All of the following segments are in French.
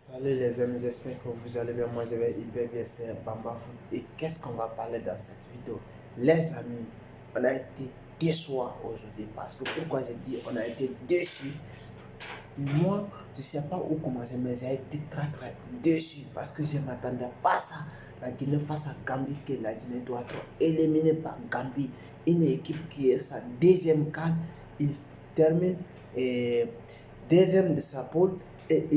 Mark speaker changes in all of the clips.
Speaker 1: Salut les amis, j'espère que vous allez bien. Moi je vais hyper bien, c'est Bamba Foot. Et qu'est-ce qu'on va parler dans cette vidéo? Les amis, on a été déçus aujourd'hui. Parce que pourquoi j'ai dit on a été déçus? Moi, je ne sais pas où commencer, mais j'ai été très déçu. Parce que je ne m'attendais pas à ça. La Guinée face à Gambie, que la Guinée doit être éliminée par Gambie. Une équipe qui est sa deuxième CAN. Il termine deuxième de sa poule et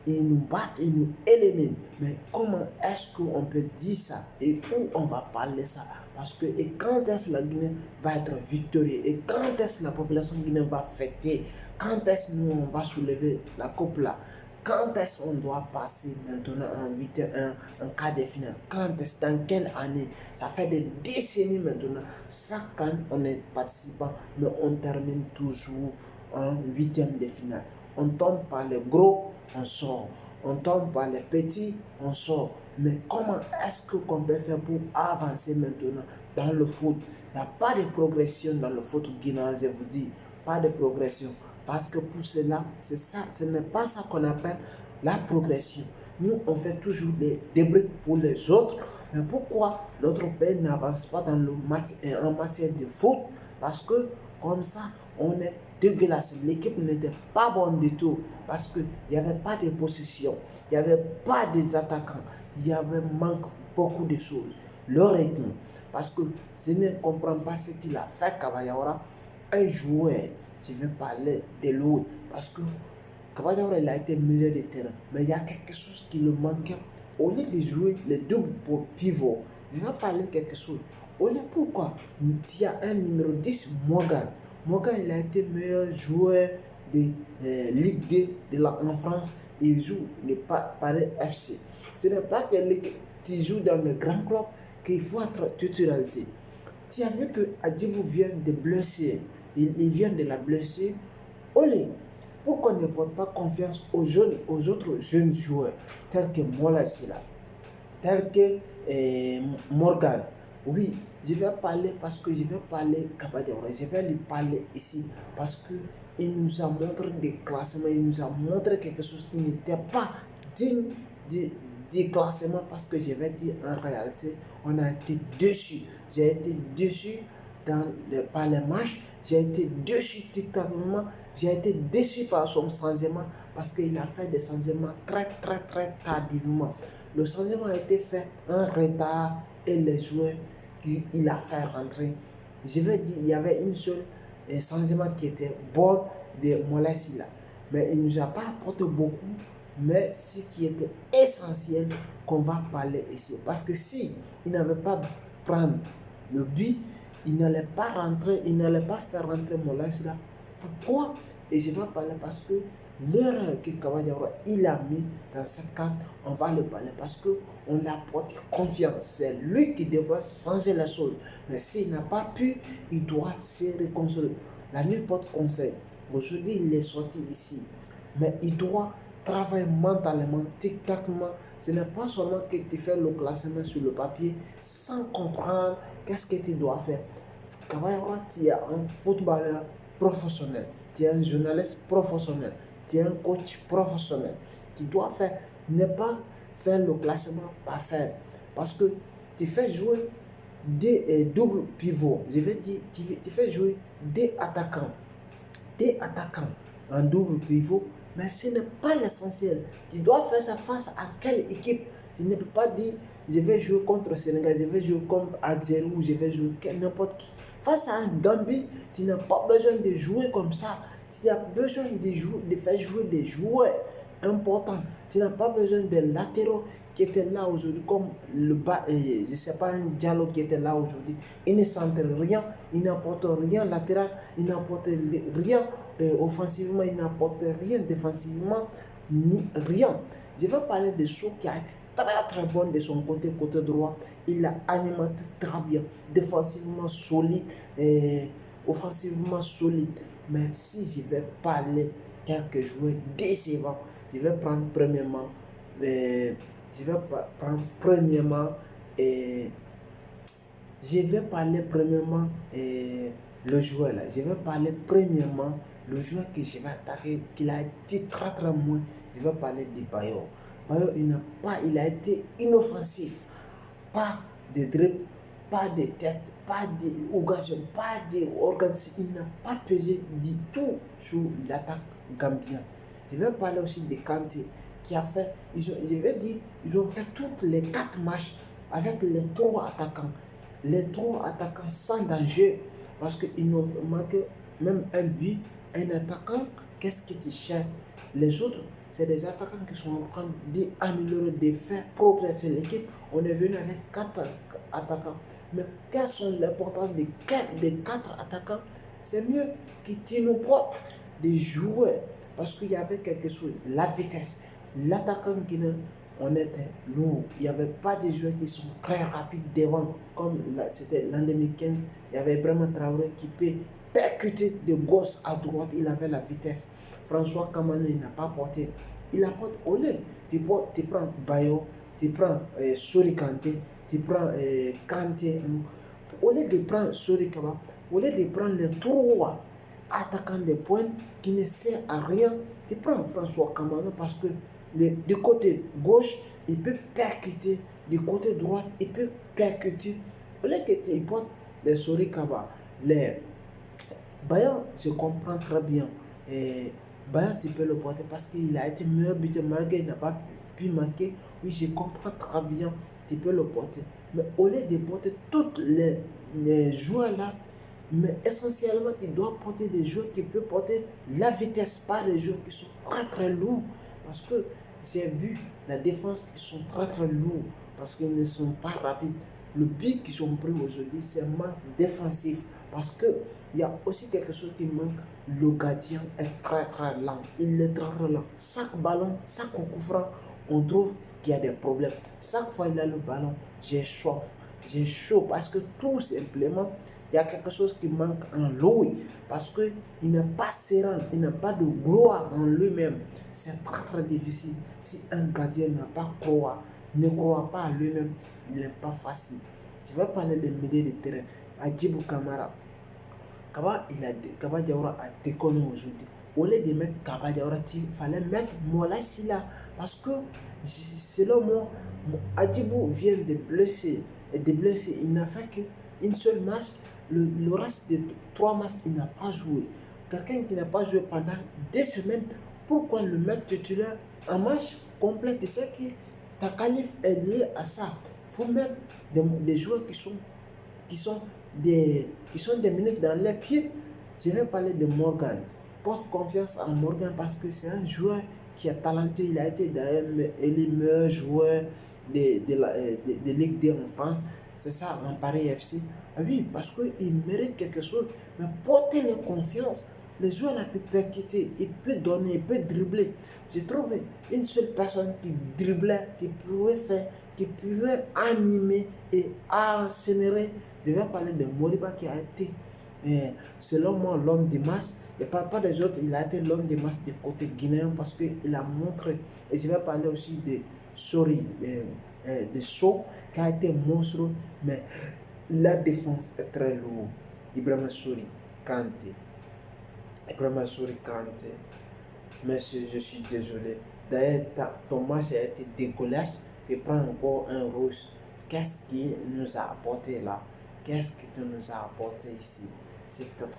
Speaker 1: il nous bat, il nous élimine. Mais comment est-ce qu'on peut dire ça et où on va parler ça? Parce que et quand est-ce que la Guinée va être victorieuse et quand est-ce que la population guinéenne va fêter? Quand est-ce que nous on va soulever la coupe là? Quand est-ce qu'on doit passer maintenant en quart de finale? Quand est-ce, dans quelle année? Ça fait des décennies maintenant. Chaque année, on est participant, mais on termine toujours en huitième de finale. On tombe par les gros, on sort. On tombe par les petits, on sort. Mais comment est-ce qu'on peut faire pour avancer maintenant dans le foot? Il n'y a pas de progression dans le foot guinéen, je vous dis. Pas de progression. Parce que pour cela, c'est ça, ce n'est pas ça qu'on appelle la progression. Nous, on fait toujours des briques pour les autres. Mais pourquoi notre pays n'avance pas dans en matière de foot? Parce que comme ça, on est dégueulasse. L'équipe n'était pas bonne du tout. Parce qu'il n'y avait pas de possession. Il n'y avait pas des attaquants. Il y avait manque beaucoup de choses. Le rythme. Parce que je ne comprends pas ce qu'il a fait, Kabayawara. Un joueur, je vais parler de lui. Parce que Kabayawara, il a été milieu de terrain. Mais il y a quelque chose qui lui manquait. Au lieu de jouer les doubles pivots, je vais parler de quelque chose. Au lieu pourquoi il y a un numéro 10, Morgan. Morgan, il a été meilleur joueur de Ligue 2 en France. Il joue le Paris FC. Ce n'est pas que tu joues dans le grand club qu'il faut être titularisé. Tu as vu que Adjibou vient de blesser. Il vient de la blesser. Olé, pourquoi ne porte pas confiance aux autres jeunes joueurs tels que Mola Silla, tels que Morgan? Oui, je vais parler parce que je vais parler Kabadiaoura. Je vais lui parler ici parce que il nous a montré des classements, il nous a montré quelque chose qui n'était pas digne du classement parce que je vais dire en réalité, on a été déçus. J'ai été déçu par les matchs, j'ai été déçu tactiquement, j'ai été déçu par son changement parce qu'il a fait des changements très tardivement. Le changement a été fait en retard et les joueurs qu'il a fait rentrer. Je vais dire, il y avait une seule changement qui était bon de Molesila. Mais il ne nous a pas apporté beaucoup. Mais ce qui était essentiel qu'on va parler ici. Parce que si il n'avait pas prendre le but, il n'allait pas rentrer, il n'allait pas faire rentrer Molesila. Pourquoi? Et je vais parler parce que l'erreur que Kabadiaoura il a mis dans cette carte, on va le parler parce qu'on lui apporte confiance. C'est lui qui devra changer la chose. Mais s'il n'a pas pu, il doit se réconcilier. La nulle porte conseil. Aujourd'hui, il est sorti ici. Mais il doit travailler mentalement, tactiquement. Ce n'est pas seulement que tu fais le classement sur le papier sans comprendre qu'est-ce que tu dois faire. Kabadiaoura, tu es un footballeur professionnel, tu es un journaliste professionnel, tu es un coach professionnel. Tu dois faire, ne pas faire le classement parfait. Parce que tu fais jouer des doubles pivots. Je vais dire, tu fais jouer des attaquants en double pivot, mais ce n'est pas l'essentiel. Tu dois faire ça face à quelle équipe? Tu ne peux pas dire je vais jouer contre le Sénégal, je vais jouer contre Algérie ou je vais jouer n'importe qui. Face à un Gambie, tu n'as pas besoin de jouer comme ça. Tu as besoin de faire jouer des joueurs importants. Tu n'as pas besoin de latéraux qui étaient là aujourd'hui, comme je ne sais pas, un Diallo qui était là aujourd'hui. Il ne centre rien, il n'apporte rien latéral, il n'apporte rien offensivement, il n'apporte rien défensivement, ni rien. Je vais parler de Chou qui a été très bon de son côté droit. Il a alimenté très bien, défensivement solide, offensivement solide. Mais si je vais parler quelques joueurs décevants, je vais prendre premièrement, euh, je vais parler premièrement le joueur là. Je vais parler premièrement le joueur que je vais attaquer, qu'il a été très moins. Je vais parler de Bayo. Bayo, il a été inoffensif. Pas de dribble, pas de tête, pas d'occasion, pas d'organisation. Il n'a pas pesé du tout sur l'attaque gambienne. Je vais parler aussi de Kanté qui a fait, ils ont fait toutes les 4 matchs avec les 3 attaquants. Les 3 attaquants sans danger parce qu'ils n'ont manqué même un but, un attaquant. Qu'est-ce qui te cherche? Les autres, c'est des attaquants qui sont en train d'améliorer, de faire progresser l'équipe. On est venu avec 4 attaquants. Mais quelles sont l'importance des 4 attaquants? C'est mieux qu'ils nous portent des joueurs. Parce qu'il y avait quelque chose, la vitesse. L'attaquant guinéen, on était lourd. Il n'y avait pas de joueurs qui sont très rapides devant. Comme c'était l'an 2015, il y avait vraiment Traoré qui peut percuter de gauche à droite. Il avait la vitesse. François Kamano, il n'a pas porté. Il apporte au lieu. Tu prends Bayo, tu prends Sori Kanté, tu prends Kanté. Au lieu de prendre Sori Kaba, au lieu de prendre les 3 attaquant des points qui ne sert à rien, tu prends François Kamano parce que du côté gauche, il peut percuter, du côté droit, il peut percuter. Au lieu que tu portes les Sori Kaba, les Bayan, je comprends très bien. Bayan, tu peux le porter parce qu'il a été meilleur buteur malgré qu'il n'a pas pu marquer. Oui, je comprends très bien, tu peux le porter. Mais au lieu de porter tous les joueurs là, mais essentiellement, tu dois porter des joueurs qui peuvent porter la vitesse, pas des joueurs qui sont très très lourds. Parce que j'ai vu la défense, ils sont très très lourds parce qu'ils ne sont pas rapides. Le but qu'ils ont pris aujourd'hui, c'est un manque défensif. Parce qu'il y a aussi quelque chose qui manque. Le gardien est très très lent. Il est très très lent. Chaque ballon, chaque coup franc, on trouve qu'il y a des problèmes. Chaque fois qu'il a le ballon, j'ai chaud parce que tout simplement, il y a quelque chose qui manque en lui parce qu'il n'est pas serein, il n'a pas de gloire en lui-même. C'est très très difficile. Si un gardien n'a pas gloire, ne croit pas à lui-même, il n'est pas facile. Je vais parler des milieux de terrain. Hadjibou Camara. Kaba Diawara a déconné aujourd'hui. Au lieu de mettre Kaba Diawara, il fallait mettre Mola Sila. Parce que, selon moi, Hadjibou vient de blesser. Et de blesser, il n'a fait qu'une seule match. Le reste des 3 matchs, il n'a pas joué. Quelqu'un qui n'a pas joué pendant 2 semaines, pourquoi le mettre titulaire en match complet? Tu sais que ta qualif est liée à ça. Il faut mettre des joueurs qui sont des minutes dans les pieds. Je vais parler de Morgan. Porte confiance en Morgan parce que c'est un joueur qui est talentueux. Il a été d'ailleurs élu meilleur joueur de Ligue 2 en France. C'est ça, en Paris FC. Ah oui, parce qu'il mérite quelque chose. Mais portez-le confiance. Le joueur a pu percuter, il peut donner, il peut dribbler. J'ai trouvé une seule personne qui driblait, qui pouvait animer et accélérer. Je vais parler de Moriba qui a été, selon moi, l'homme du match. Et pas des autres, il a été l'homme du match du côté guinéen parce qu'il a montré. Et je vais parler aussi de Sori, de Sow, qui a été monstrueux. Mais la défense est très lourde. Ibrahima Sori, Kanté. Monsieur, je suis désolé. D'ailleurs, ton match a été dégueulasse. Tu prends encore un rouge. Qu'est-ce qui nous a apporté là? Qu'est-ce que tu nous as apporté ici? C'est très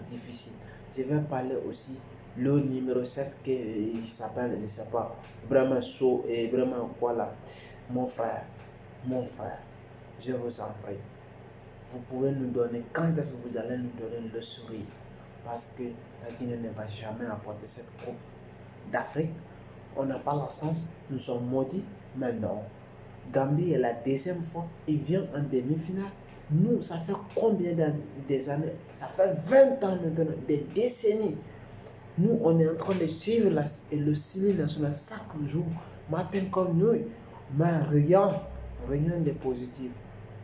Speaker 1: difficile. Je vais parler aussi le numéro 7 qui s'appelle, je ne sais pas, Ibrahima Sow et Ibrahima quoi là. Mon frère, je vous en prie. Vous pouvez nous donner, quand est-ce que vous allez nous donner le sourire? Parce que la Guinée ne va jamais apporter cette coupe d'Afrique. On n'a pas la chance, nous sommes maudits, mais non. Gambie est la 2e fois, il vient en demi-finale. Nous, ça fait combien des années? Ça fait 20 ans maintenant, des décennies. Nous, on est en train de suivre le cycle national chaque jour, matin comme nuit. Mais rien de positif.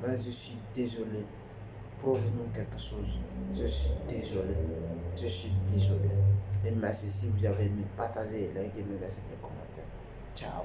Speaker 1: Mais je suis désolé. Prouve-nous quelque chose. Je suis désolé. Et merci si vous avez aimé, partagez, likez, me laissez des commentaires. Ciao.